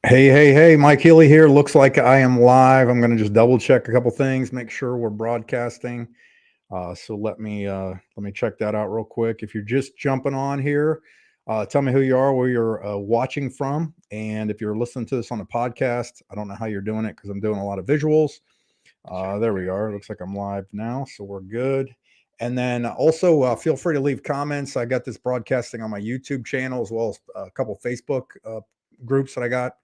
Hey, Mike Healy here. Looks like I am live. I'm going to just double check a couple things, make sure we're broadcasting. So let me check that out real quick. If you're just jumping on here, tell me who you are, where you're watching from, and if you're listening to this on a podcast, I don't know how you're doing it because I'm doing a lot of visuals. There we are. Looks like I'm live now, so we're good. And then also feel free to leave comments. I got this broadcasting on my YouTube channel as well as a couple Facebook groups that I got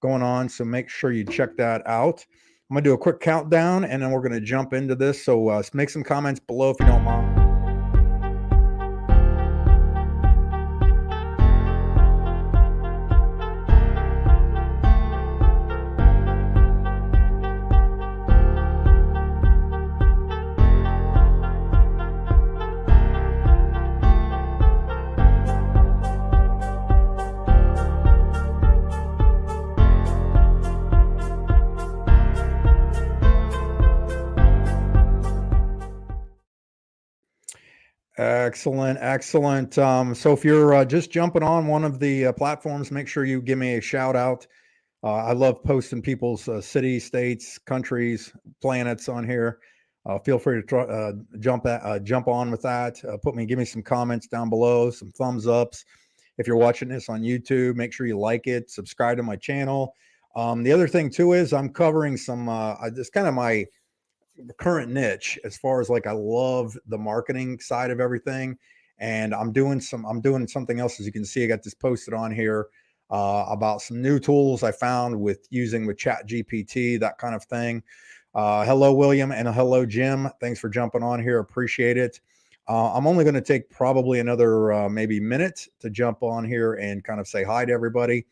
going on. So make sure you check that out. I'm going to do a quick countdown and then we're going to jump into this. So make some comments below if you don't mind. Excellent. So if you're just jumping on one of the platforms, make sure you give me a shout out. I love posting people's cities, states, countries, planets on here. Feel free to jump on with that. Give me some comments down below, some thumbs ups. If you're watching this on YouTube, make sure you like it, subscribe to my channel. The other thing too is I'm covering some. It's kind of my current niche as far as like I love the marketing side of everything, and I'm doing something else. As you can see, I got this posted on here about some new tools I found with chat GPT, that kind of thing. Hello William, and hello Jim, thanks for jumping on here, appreciate it. I'm only going to take probably another maybe minute to jump on here and kind of say hi to everybody.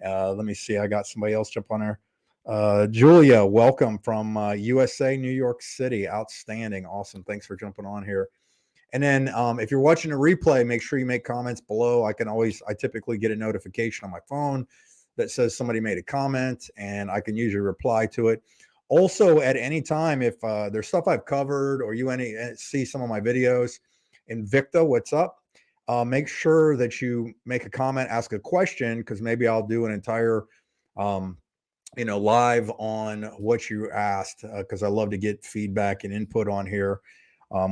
Let me see, I got somebody else jump on there. Julia, welcome from USA, New York City. Outstanding. Awesome. Thanks for jumping on here. And then if you're watching a replay, make sure you make comments below. I typically get a notification on my phone that says somebody made a comment, and I can usually reply to it. Also, at any time, if there's stuff I've covered or you see some of my videos, Invicta, what's up? Make sure that you make a comment, ask a question, because maybe I'll do an entire live on what you asked, because I love to get feedback and input on here.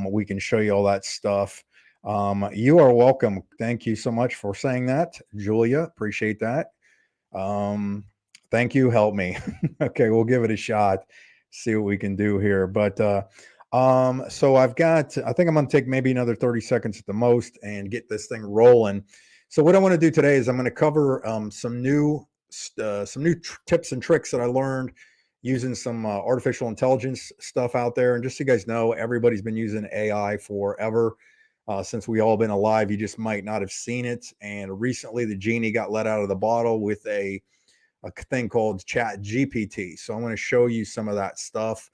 We can show you all that stuff. You are welcome. Thank you so much for saying that, Julia. Appreciate that. Thank you. Help me. Okay, we'll give it a shot. See what we can do here. But so I think I'm going to take maybe another 30 seconds at the most and get this thing rolling. So what I want to do today is I'm going to cover some new tips and tricks that I learned using some artificial intelligence stuff out there. And just so you guys know, everybody's been using AI forever, since we all been alive. You just might not have seen it. And recently the genie got let out of the bottle with a thing called chat GPT. So I'm going to show you some of that stuff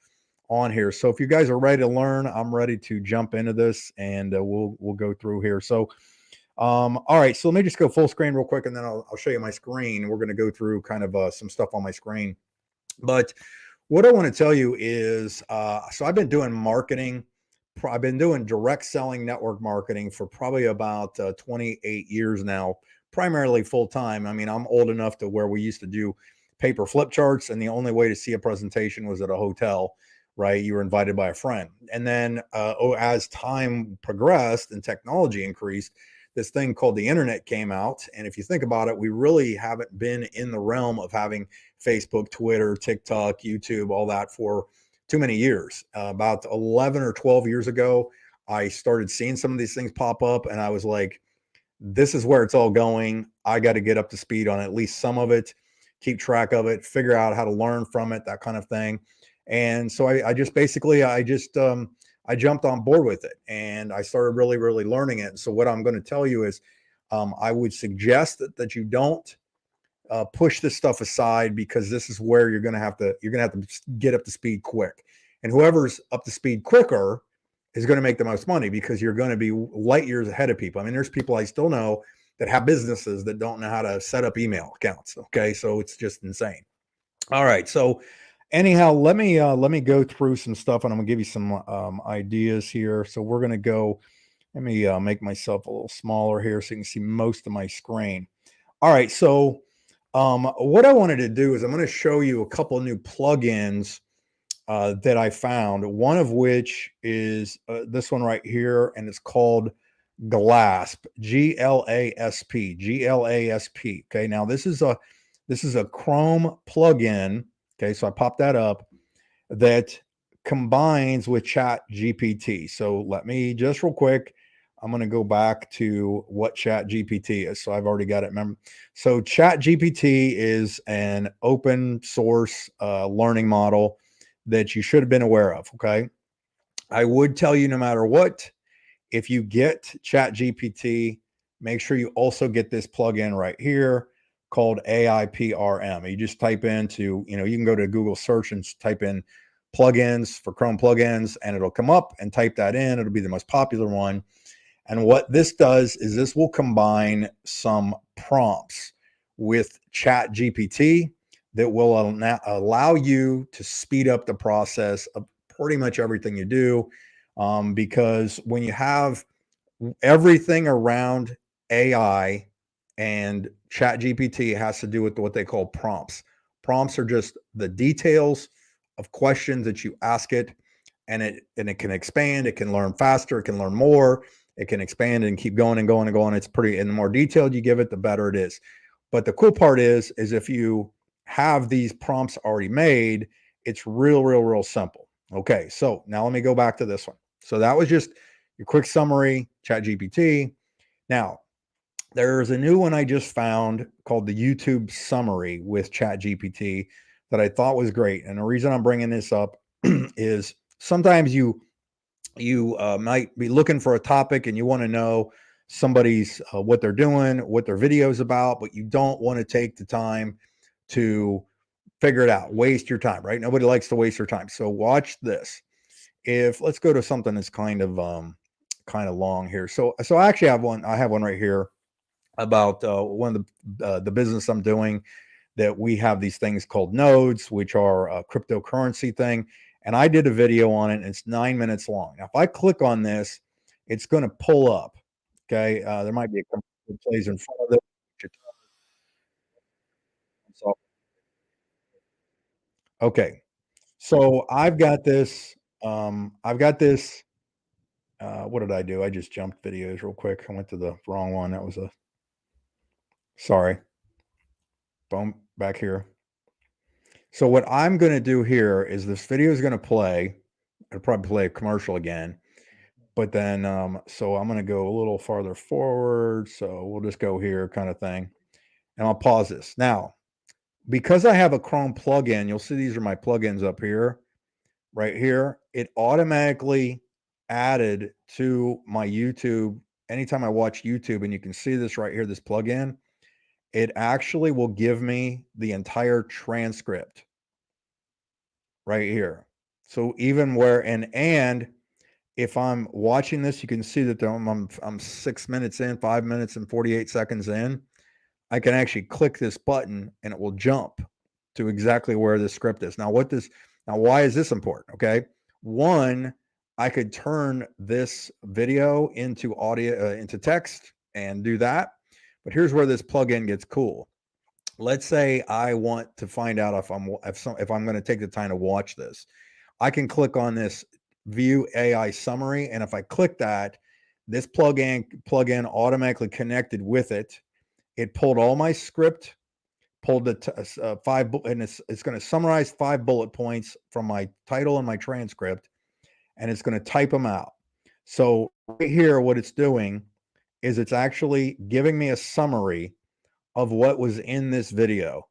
on here. So if you guys are ready to learn, I'm ready to jump into this, and we'll go through here. So all right, so let me just go full screen real quick, and then I'll show you my screen. We're going to go through kind of some stuff on my screen. But what I want to tell you is, so I've been doing marketing. I've been doing direct selling network marketing for probably about 28 years now, primarily full time. I mean, I'm old enough to where we used to do paper flip charts, and the only way to see a presentation was at a hotel, right? You were invited by a friend. And then as time progressed and technology increased, this thing called the internet came out. And if you think about it, we really haven't been in the realm of having Facebook, Twitter, TikTok, YouTube, all that for too many years. About 11 or 12 years ago, I started seeing some of these things pop up, and I was like, this is where it's all going. I got to get up to speed on at least some of it, keep track of it, figure out how to learn from it, that kind of thing. And so I jumped on board with it, and I started really learning it. So what I'm going to tell you is, I would suggest that you don't push this stuff aside, because this is where you're going to have to get up to speed quick. And whoever's up to speed quicker is going to make the most money, because you're going to be light years ahead of people. I mean, there's people I still know that have businesses that don't know how to set up email accounts. Okay, so it's just insane. All right, so anyhow, let me go through some stuff, and I'm gonna give you some ideas here. So we're gonna go. Let me make myself a little smaller here so you can see most of my screen. All right. So, what I wanted to do is I'm going to show you a couple new plugins that I found. One of which is this one right here, and it's called Glasp. Glasp. Glasp. Okay. Now this is a Chrome plugin. Okay. So I popped that up that combines with Chat GPT. So let me just real quick. I'm going to go back to what Chat GPT is. So I've already got it. Remember, so Chat GPT is an open source learning model that you should have been aware of. Okay, I would tell you no matter what, if you get Chat GPT, make sure you also get this plugin right here called AIPRM. You just type into, you can go to Google search and type in plugins for Chrome plugins, and it'll come up, and type that in. It'll be the most popular one. And what this does is this will combine some prompts with Chat GPT that will allow you to speed up the process of pretty much everything you do. Because when you have everything around AI and Chat GPT has to do with what they call prompts. Prompts are just the details of questions that you ask it, and it can expand, it can learn faster, it can learn more, it can expand and keep going and going and going. It's pretty, and the more detailed you give it, the better it is. But the cool part is if you have these prompts already made, it's real simple. Okay, so now let me go back to this one. So that was just your quick summary, Chat GPT. Now, there's a new one I just found called the YouTube summary with Chat GPT that I thought was great. And the reason I'm bringing this up is sometimes you might be looking for a topic and you want to know somebody's what they're doing, what their video's about, but you don't want to take the time to figure it out, waste your time, right? Nobody likes to waste their time. So watch this. If let's go to something that's kind of long here. So I actually have one. I have one right here about one of the business I'm doing, that we have these things called nodes, which are a cryptocurrency thing. And I did a video on it, and it's 9 minutes long. Now, if I click on this, it's going to pull up. Okay. There might be a couple of plays in front of it. Okay. So I've got this. What did I do? I just jumped videos real quick. I went to the wrong one. That was a sorry. Boom, back here. So what I'm going to do here is this video is going to play. I'll probably play a commercial again, but then so I'm going to go a little farther forward. So we'll just go here, kind of thing, and I'll pause this now because I have a Chrome plugin. You'll see these are my plugins up here, right here. It automatically added to my YouTube. Anytime I watch YouTube, and you can see this right here, this plugin, it actually will give me the entire transcript right here. So even where and if I'm watching this, you can see that I'm 6 minutes in, 5 minutes and 48 seconds in. I can actually click this button and it will jump to exactly where the script is. Now why is this important? Okay. One, I could turn this video into audio, into text, and do that. But here's where this plugin gets cool. Let's say I want to find out if I'm going to take the time to watch this. I can click on this view AI summary, and if I click that, this plugin automatically connected with it. It pulled all my script, pulled the and it's going to summarize 5 bullet points from my title and my transcript, and it's going to type them out. So right here, what it's doing is it's actually giving me a summary of what was in this video.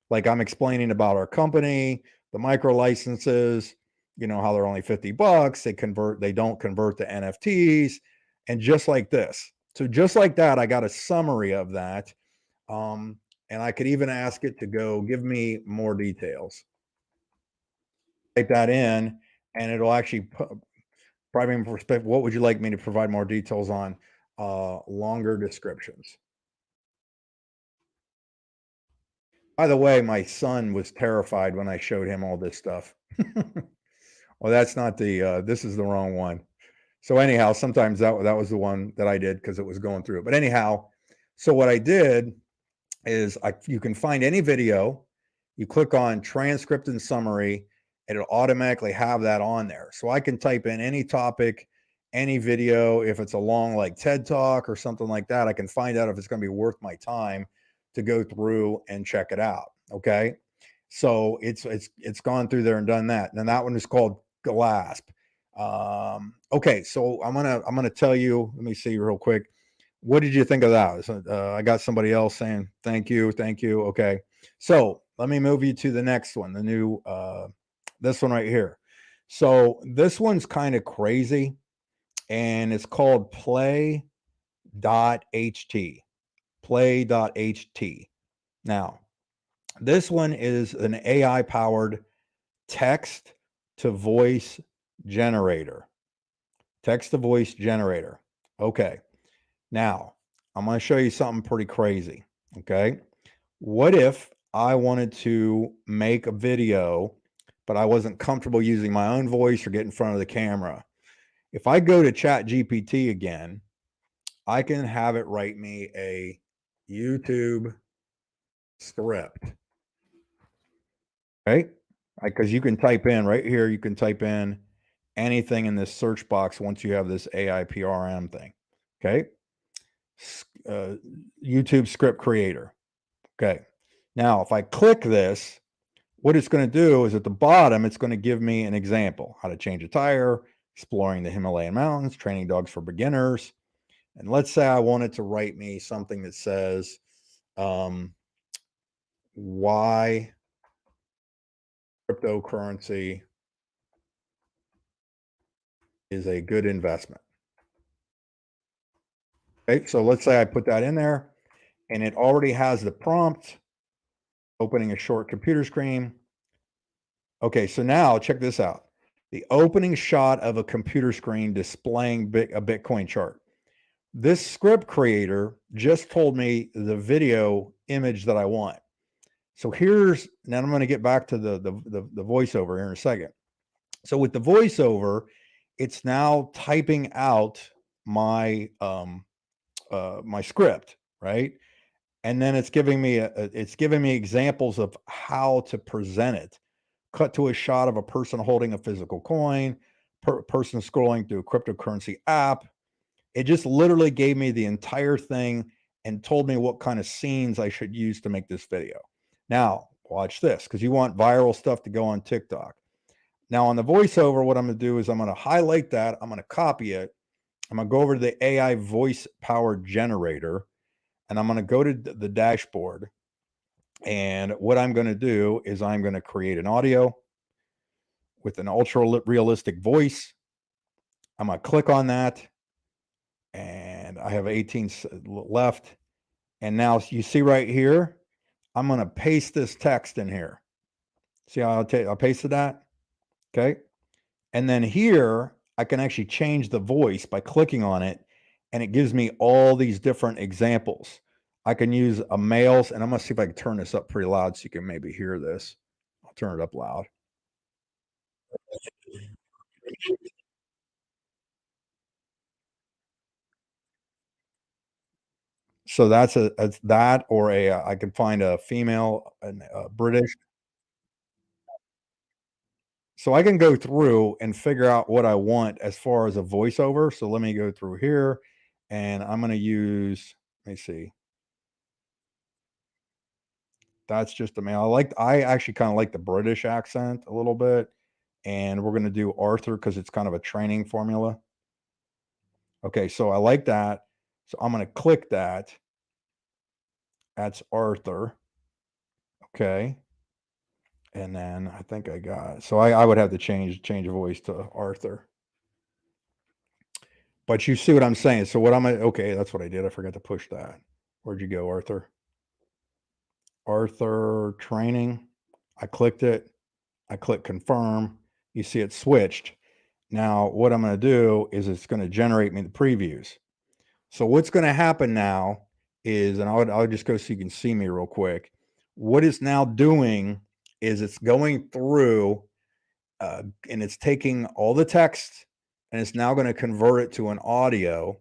Like, I'm explaining about our company, the micro licenses, how they're only $50. They don't convert to NFTs, and just like this. So just like that, I got a summary of that. And I could even ask it to go give me more details. Type that in, and it'll actually provide me perspective. What would you like me to provide more details on? Longer descriptions. By the way, my son was terrified when I showed him all this stuff. Well, that's not this is the wrong one. So anyhow, sometimes that was the one that I did because it was going through it. But anyhow, so what I did is you can find any video, you click on transcript and summary, and it'll automatically have that on there. So I can type in any topic, any video. If it's a long like TED talk or something like that, I can find out if it's going to be worth my time to go through and check it out. Okay. So it's gone through there and done that. And that one is called Gasp. Okay, so I'm gonna tell you. Let me see real quick. What did you think of that? So, I got somebody else saying thank you, thank you. Okay, so let me move you to the next one, the new this one right here. So this one's kind of crazy, and it's called play.ht. Play.ht. Now, this one is an AI powered text to voice generator. Text to voice generator. Okay. Now, I'm going to show you something pretty crazy. Okay. What if I wanted to make a video, but I wasn't comfortable using my own voice or get in front of the camera? If I go to Chat GPT again, I can have it write me a YouTube script. Right? Because you can type in right here, you can type in anything in this search box once you have this AI PRM thing. Okay. YouTube script creator. Okay. Now, if I click this, what it's going to do is at the bottom, it's going to give me an example: how to change a tire, exploring the Himalayan mountains, training dogs for beginners. And let's say I wanted to write me something that says, why cryptocurrency is a good investment. Okay, so let's say I put that in there and it already has the prompt, opening a short computer screen. Okay, so now check this out. The opening shot of a computer screen displaying a Bitcoin chart. This script creator just told me the video image that I want. So here's, now I'm going to get back to the voiceover here in a second. So with the voiceover, it's now typing out my my script, right? And then it's giving me examples of how to present it. Cut to a shot of a person holding a physical coin, person scrolling through a cryptocurrency app. It just literally gave me the entire thing and told me what kind of scenes I should use to make this video. Now, watch this, because you want viral stuff to go on TikTok. Now, on the voiceover, what I'm going to do is I'm going to highlight that. I'm going to copy it. I'm going to go over to the AI voice power generator, and I'm going to go to the dashboard. And what I'm going to do is I'm going to create an audio with an ultra realistic voice. I'm going to click on that, and I have 18 left. And now you see right here, I'm going to paste this text in here. See how I pasted that? Okay. And then here, I can actually change the voice by clicking on it, and it gives me all these different examples. I can use a male's, and I'm going to see if I can turn this up pretty loud so you can maybe hear this. I'll turn it up loud. So that's that, or I can find a female, and British. So I can go through and figure out what I want as far as a voiceover. So let me go through here, and I'm going to use, let me see. That's just a male. I actually kind of like the British accent a little bit. And we're going to do Arthur because it's kind of a training formula. Okay, so I like that. So I'm going to click that. That's Arthur. Okay. And then I think I got, so I would have to change voice to Arthur. But you see what I'm saying. So what okay, that's what I did. I forgot to push that. Where'd you go, Arthur? Arthur training. I clicked it. I click confirm. You see it switched. Now, what I'm going to do is it's going to generate me the previews. So what's going to happen now is, and I'll just go so you can see me real quick. What it's now doing is it's going through and it's taking all the text, and it's now going to convert it to an audio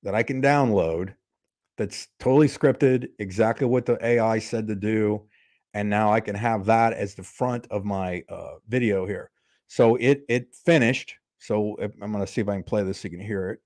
that I can download. that's totally scripted, exactly what the AI said to do, and now I can have that as the front of my video here. So it finished. So I'm going to see if I can play this so you can hear it.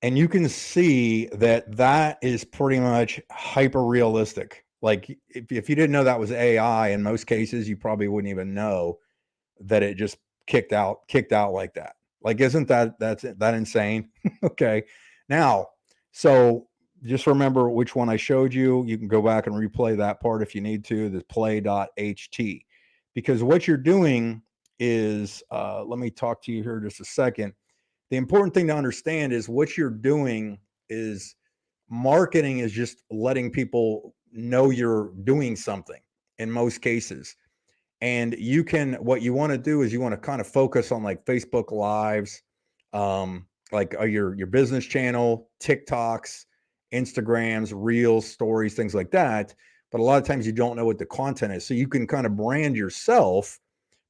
And you can see that that is pretty much hyper realistic. Like if you didn't know that was AI, in most cases, you probably wouldn't even know that it just kicked out like that. Like, isn't that insane? Okay. Now, so just remember which one I showed you. You can go back and replay that part if you need to, the play.ht. Because what you're doing is, let me talk to you here just a second. The important thing to understand is what you're doing is marketing is just letting people know you're doing something in most cases. And you can, what you want to do is you want to kind of focus on like Facebook lives, like your business channel, TikToks, Instagrams, reels, stories, things like that. But a lot of times you don't know what the content is. So you can kind of brand yourself,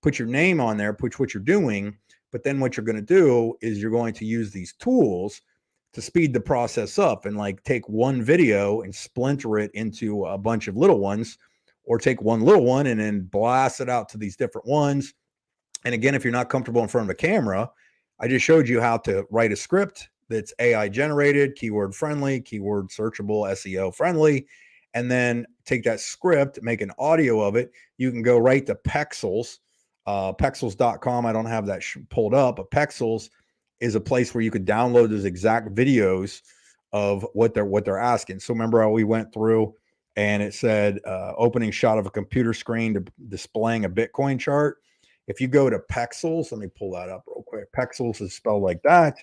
put your name on there, put what you're doing. But then what you're going to do is you're going to use these tools to speed the process up and like take one video and splinter it into a bunch of little ones, or take one little one and then blast it out to these different ones. And again, if you're not comfortable in front of a camera, I just showed you how to write a script that's AI generated, keyword friendly, keyword searchable, SEO friendly, and then take that script, make an audio of it. You can go right to Pexels, pexels.com. I don't have that pulled up, but Pexels is a place where you could download those exact videos of what they're asking. So remember how we went through and it said opening shot of a computer screen to displaying a Bitcoin chart. If you go to Pexels, let me pull that up real quick. Pexels is spelled like that.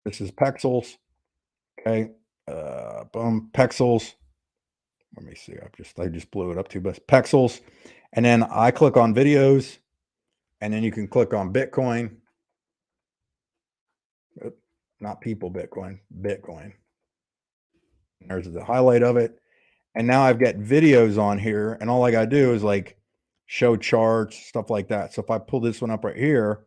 This is Pexels. Okay. Boom. Pexels. Let me see. I just blew it up too, but Pexels. And then I click on videos, and then you can click on Bitcoin. Not people Bitcoin, Bitcoin. There's the highlight of it. And now I've got videos on here, and all I got to do is like show charts, stuff like that. So if I pull this one up right here,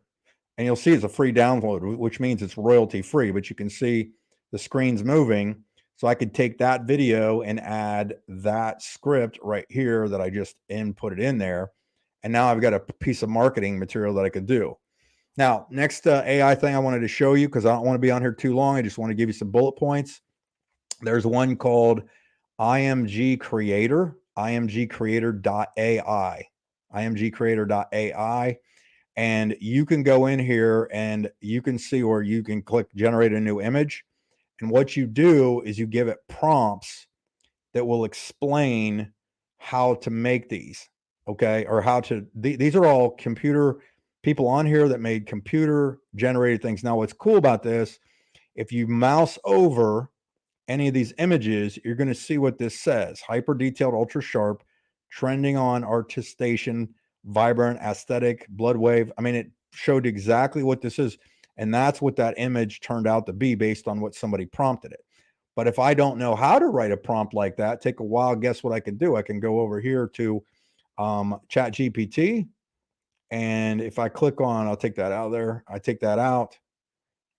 and you'll see it's a free download, which means it's royalty free, but you can see the screen's moving. So I could take that video and add that script right here that I just inputted in there. And now I've got a piece of marketing material that I could do. Now, next AI thing I wanted to show you, because I don't want to be on here too long. I just want to give you some bullet points. There's one called IMG Creator, imgcreator.ai, imgcreator.ai. And you can go in here and you can see, or you can click generate a new image. And what you do is you give it prompts that will explain how to make these. Okay. Or how to, these are all computer people on here that made computer generated things. Now, what's cool about this, if you mouse over any of these images, you're going to see what this says: hyper detailed, ultra sharp, trending on artistation, vibrant, aesthetic, blood wave. I mean, it showed exactly what this is. And that's what that image turned out to be based on what somebody prompted it. But if I don't know how to write a prompt like that, take a while, guess what I can do? I can go over here to Chat GPT. And if I click on, I'll take that out of there. I take that out.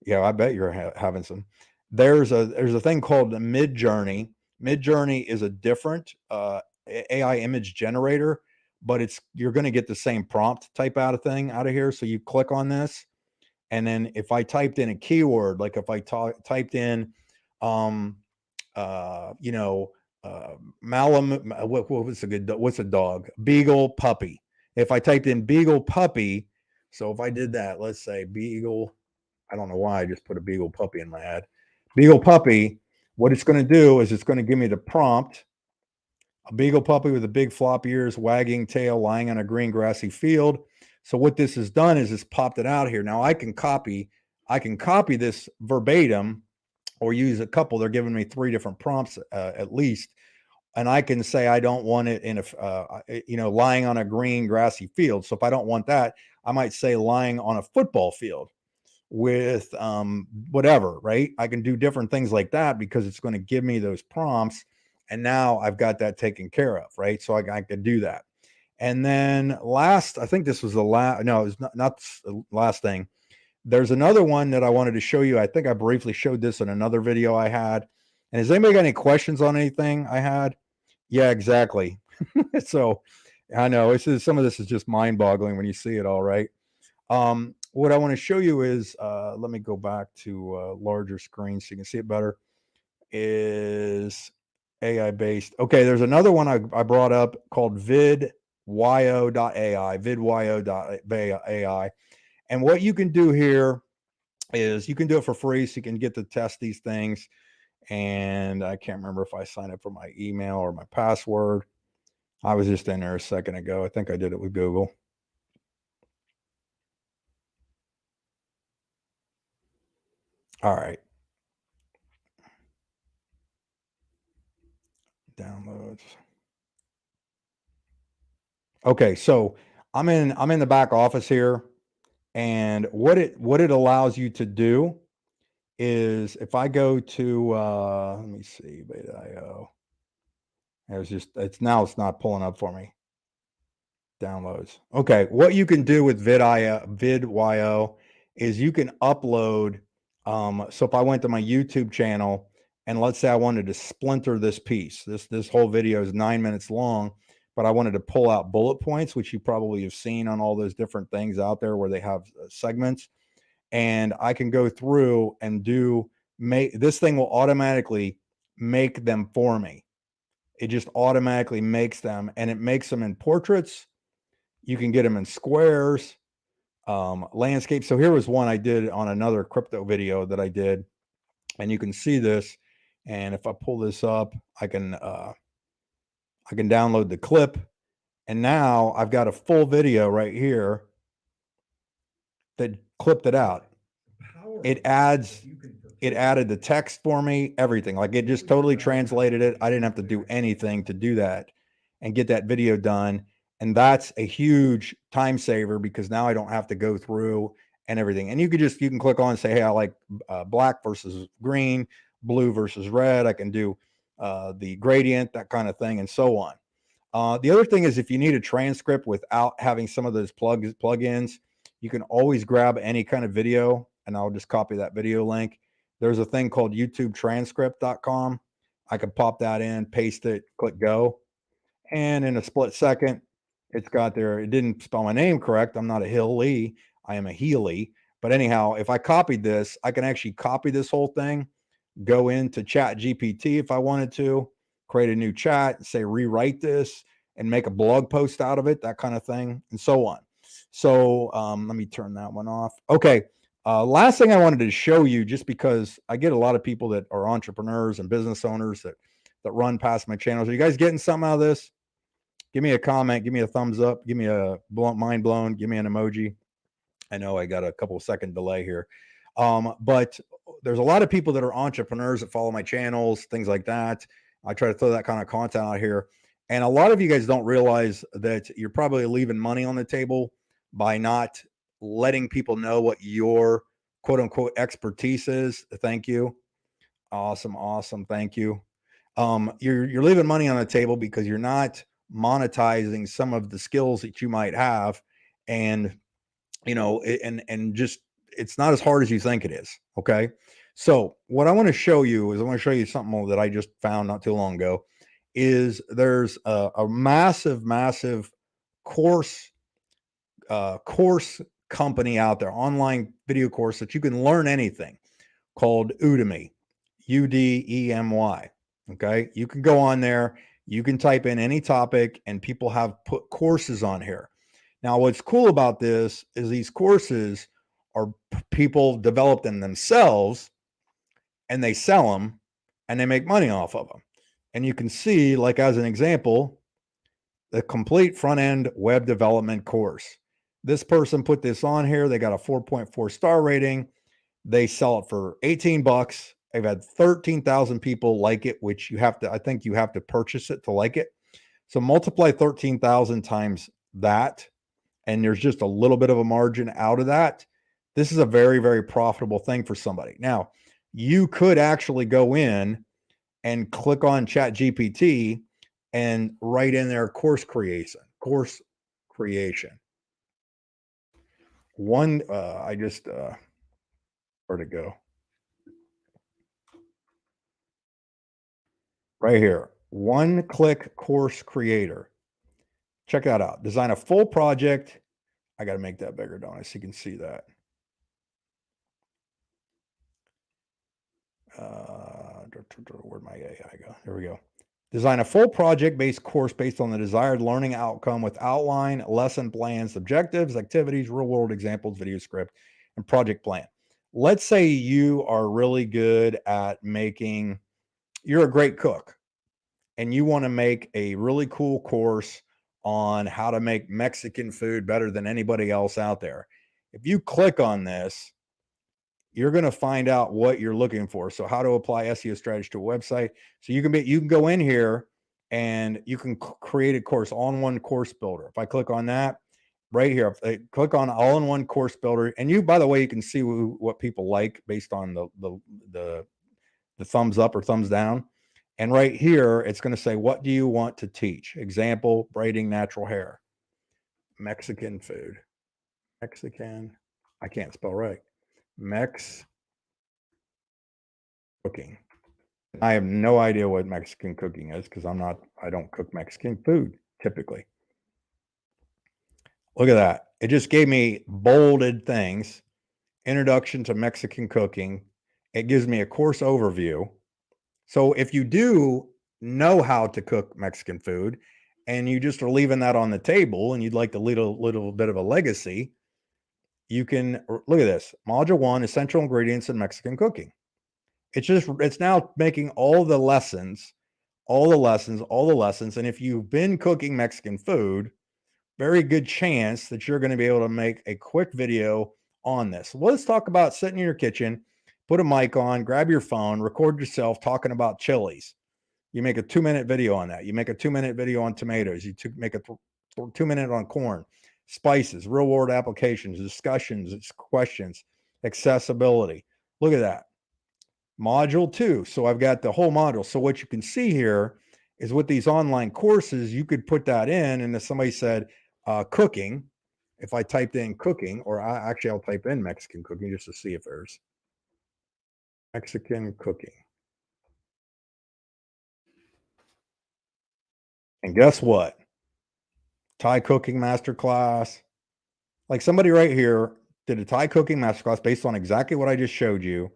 Yeah, I bet you're having some. There's a thing called the Mid Journey. Mid Journey is a different AI image generator, but you're going to get the same prompt type out of thing out of here. So you click on this, and then if I typed in a keyword, like if I typed in, um, you know, Malam, what was a good? What's a dog? Beagle puppy. If I typed in Beagle puppy, so if I did that, let's say Beagle. I don't know why I just put a Beagle puppy in my ad. Beagle puppy, what it's going to do is it's going to give me the prompt: a beagle puppy with a big flop ears, wagging tail, lying on a green grassy field. So what this has done is it's popped it out here. Now I can copy this verbatim or use a couple. They're giving me 3 different prompts at least. And I can say I don't want it in lying on a green grassy field. So if I don't want that, I might say lying on a football field. with whatever, right? I can do different things like that because it's going to give me those prompts. And now I've got that taken care of, right? So I could do that. And then last, I think this was the last, no, it's not the last thing. There's another one that I wanted to show you. I think I briefly showed this in another video I had. And has anybody got any questions on anything I had? Yeah, exactly. So I know some of this is just mind boggling when you see it all, right? What I want to show you is, let me go back to larger screen so you can see it better, is AI based. Okay, there's another one I brought up called vidyo.ai, vidyo.ai. And what you can do here is you can do it for free, so you can get to test these things. And I can't remember if I signed up for my email or my password. I was just in there a second ago. I think I did it with Google. All right. Downloads. Okay, so I'm in the back office here, and what it allows you to do is if I go to let me see, beta.io. It's not pulling up for me. Downloads. Okay, what you can do with vidyo is you can upload. So if I went to my YouTube channel and let's say I wanted to splinter this piece, this whole video is 9 minutes long, but I wanted to pull out bullet points, which you probably have seen on all those different things out there where they have segments, and I can go through and make this thing will automatically make them for me. It just automatically makes them, and it makes them in portraits. You can get them in squares, landscape. So here was one I did on another crypto video that I did, and you can see this. And if I pull this up, I can download the clip, and now I've got a full video right here that clipped it out. It added the text for me, everything. Like it just totally translated it. I didn't have to do anything to do that and get that video done. And that's a huge time saver because now I don't have to go through and everything. And you can click on and say, hey, I like black versus green, blue versus red. I can do the gradient, that kind of thing, and so on. The other thing is if you need a transcript without having some of those plugins, you can always grab any kind of video, and I'll just copy that video link. There's a thing called YouTubetranscript.com. I can pop that in, paste it, click go, and in a split second, it's got there. It didn't spell my name correct. I'm not a Hilly. I am a Healy. But anyhow, if I copied this, I can actually copy this whole thing, go into Chat GPT if I wanted to, create a new chat, say rewrite this, and make a blog post out of it, that kind of thing, and so on. So let me turn that one off. Okay. Last thing I wanted to show you, just because I get a lot of people that are entrepreneurs and business owners that run past my channels. Are you guys getting something out of this? Give me a comment. Give me a thumbs up. Give me a mind blown. Give me an emoji. I know I got a couple second delay here. But there's a lot of people that are entrepreneurs that follow my channels, things like that. I try to throw that kind of content out here. And a lot of you guys don't realize that you're probably leaving money on the table by not letting people know what your quote unquote expertise is. Thank you. Awesome. Thank you. You're leaving money on the table because you're not monetizing some of the skills that you might have. And and just it's not as hard as you think it is. Okay. So what I want to show you is I want to show you something that I just found not too long ago. Is there's a massive course company out there, online video course that you can learn anything, called Udemy, Udemy. Okay. You can go on there, you can type in any topic, and people have put courses on here. Now, what's cool about this is these courses are people develop them themselves, and they sell them, and they make money off of them. And you can see, like as an example, the complete front end web development course. This person put this on here. They got a 4.4 star rating. They sell it for 18 bucks. They've had 13,000 people like it, which I think you have to purchase it to like it. So multiply 13,000 times that, and there's just a little bit of a margin out of that. This is a very, very profitable thing for somebody. Now, you could actually go in and click on Chat GPT and write in there course creation. One, I just, where'd it go? Right here. One click course creator. Check that out. Design a full project. I got to make that bigger, don't I? So you can see that. Where'd my AI go? There we go. Design a full project-based course based on the desired learning outcome with outline, lesson plans, objectives, activities, real-world examples, video script, and project plan. Let's say you are really good at making, you're a great cook, and you want to make a really cool course on how to make Mexican food better than anybody else out there. If you click on this, you're going to find out what you're looking for. So how to apply SEO strategy to a website. So you can go in here and you can create a course, all-in-one course builder. If I click on that right here, if I click on all-in-one course builder, and you, by the way, you can see what people like based on the thumbs up or thumbs down. And right here, it's going to say, what do you want to teach? Example, braiding natural hair, Mexican food, Mexican, I can't spell right. Mex cooking. I have no idea what Mexican cooking is because I don't cook Mexican food typically. Look at that. It just gave me bolded things. Introduction to Mexican cooking. It gives me a course overview. So if you do know how to cook Mexican food and you just are leaving that on the table and you'd like to leave a little bit of a legacy, you can look at this. Module 1, essential ingredients in Mexican cooking. It's now making all the lessons. And if you've been cooking Mexican food, very good chance that you're going to be able to make a quick video on this. So let's talk about sitting in your kitchen, put a mic on, grab your phone, record yourself talking about chilies. You make a 2-minute video on that. You make a 2-minute video on tomatoes. You make a 2-minute on corn, spices, real world applications, discussions, questions, accessibility. Look at that. Module 2. So I've got the whole module. So what you can see here is with these online courses, you could put that in. And if somebody said cooking, if I typed in cooking, or I'll type in Mexican cooking just to see if there's Mexican cooking. And guess what? Thai cooking masterclass. Like somebody right here did a Thai cooking masterclass based on exactly what I just showed you.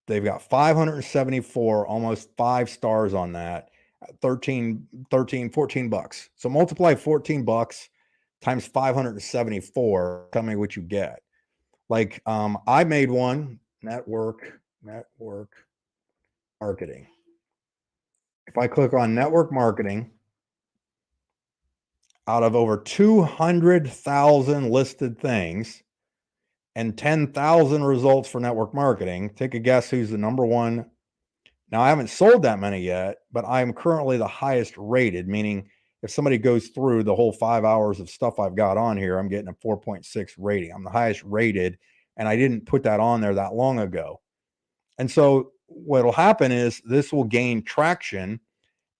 They've got 574, almost 5 stars on that. 14 bucks. So multiply 14 bucks times 574. Tell me what you get. Like I made one, network marketing. If I click on network marketing, out of over 200,000 listed things and 10,000 results for network marketing, take a guess who's the number one. Now, I haven't sold that many yet, but I am currently the highest rated, meaning if somebody goes through the whole 5 hours of stuff I've got on here, I'm getting a 4.6 rating. I'm the highest rated, and I didn't put that on there that long ago. And so what will happen is this will gain traction.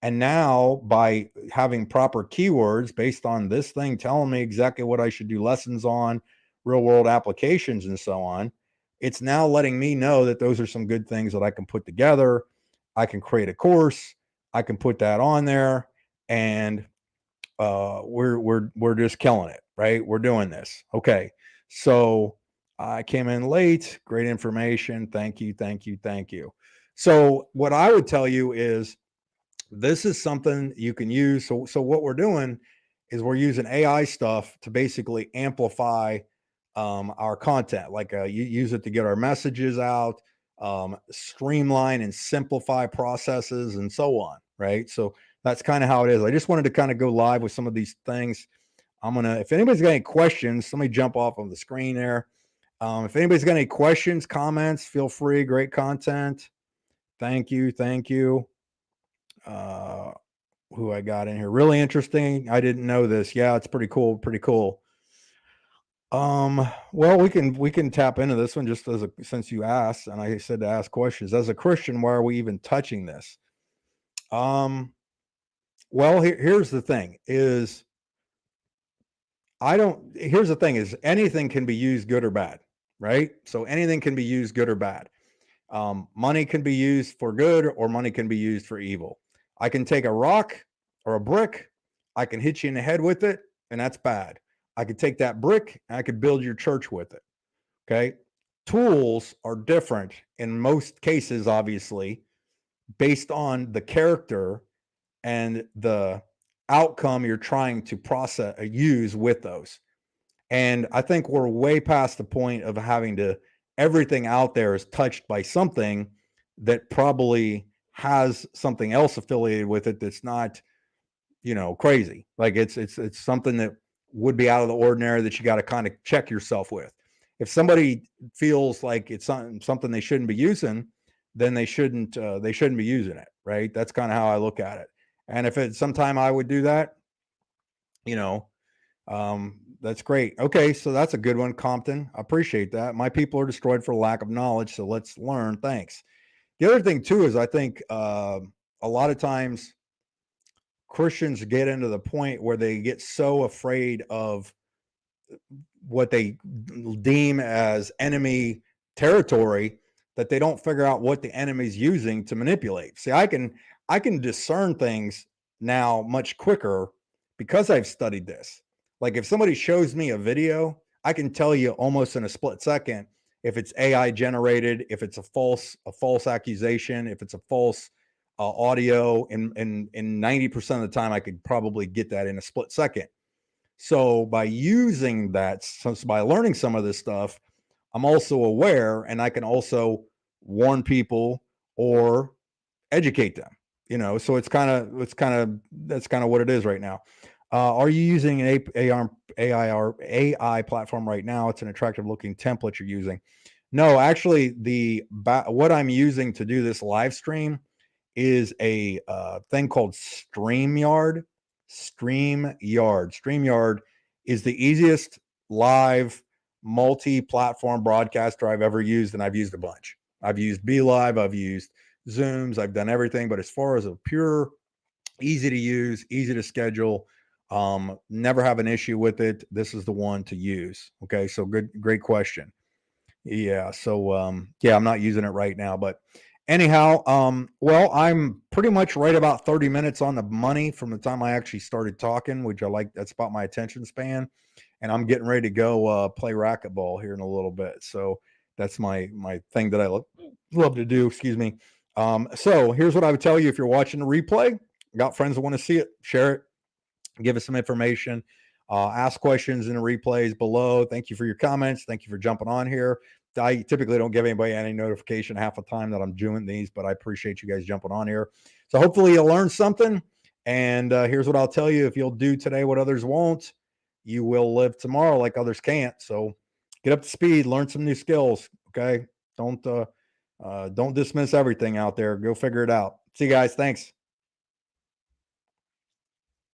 And now by having proper keywords based on this thing telling me exactly what I should do lessons on, real world applications and so on, it's now letting me know that those are some good things that I can put together. I can create a course. I can put that on there, and we're just killing it, right? We're doing this. Okay. So I came in late. Great information. Thank you. So what I would tell you is this is something you can use. So what we're doing is we're using AI stuff to basically amplify our content. Like you use it to get our messages out, streamline and simplify processes, and so on. Right. So that's kind of how it is. I just wanted to kind of go live with some of these things. If anybody's got any questions, somebody jump off of the screen there. If anybody's got any questions, comments, feel free. Great content. Thank you. Who I got in here. Really interesting. I didn't know this. Yeah, it's pretty cool. Well, we can tap into this one just since you asked, and I said to ask questions. As a Christian, why are we even touching this? Um, well, here's the thing: is I don't. Here's the thing: is anything can be used good or bad, right? So anything can be used good or bad. Money can be used for good, or money can be used for evil. I can take a rock or a brick, I can hit you in the head with it, and that's bad. I could take that brick and I could build your church with it. Okay. Tools are different in most cases, obviously, based on the character and the outcome you're trying to use with those. And I think we're way past the point of having to, everything out there is touched by something that probably has something else affiliated with it that's not, crazy. Like it's something that would be out of the ordinary that you got to kind of check yourself with. If somebody feels like it's something they shouldn't be using, then they shouldn't be using it, right? That's kind of how I look at it. And if it's sometime I would do that, you know, that's great. Okay, so that's a good one, Compton. I appreciate that. My people are destroyed for lack of knowledge, so let's learn. Thanks. The other thing too is I think a lot of times Christians get into the point where they get so afraid of what they deem as enemy territory that they don't figure out what the enemy's using to manipulate. See, I can discern things now much quicker because I've studied this. Like if somebody shows me a video, I can tell you almost in a split second if it's AI generated, if it's a false accusation, if it's a false audio. In 90% of the time, I could probably get that in a split second. So by using that, so by learning some of this stuff, I'm also aware and I can also warn people or educate them, so that's kind of what it is right now. Are you using an AI platform right now? It's an attractive looking template you're using. No, actually what I'm using to do this live stream is a thing called StreamYard. StreamYard is the easiest live multi-platform broadcaster I've ever used, and I've used a bunch. I've used BeLive, I've used Zooms, I've done everything, but as far as a pure, easy to use, easy to schedule, never have an issue with it. This is the one to use. Okay, so great question. Yeah. So yeah, I'm not using it right now, but anyhow, well, I'm pretty much right about 30 minutes on the money from the time I actually started talking, which I like. That's about my attention span. And I'm getting ready to go play racquetball here in a little bit. So that's my thing that I love to do. Excuse me. So here's what I would tell you if you're watching the replay. Got friends that want to see it, share it, give us some information, ask questions in the replays below. Thank you for your comments. Thank you for jumping on here. I typically don't give anybody any notification half the time that I'm doing these, but I appreciate you guys jumping on here. So hopefully you'll learn something. And here's what I'll tell you. If you'll do today what others won't, you will live tomorrow like others can't. So get up to speed, learn some new skills. Okay. Don't dismiss everything out there. Go figure it out. See you guys. Thanks.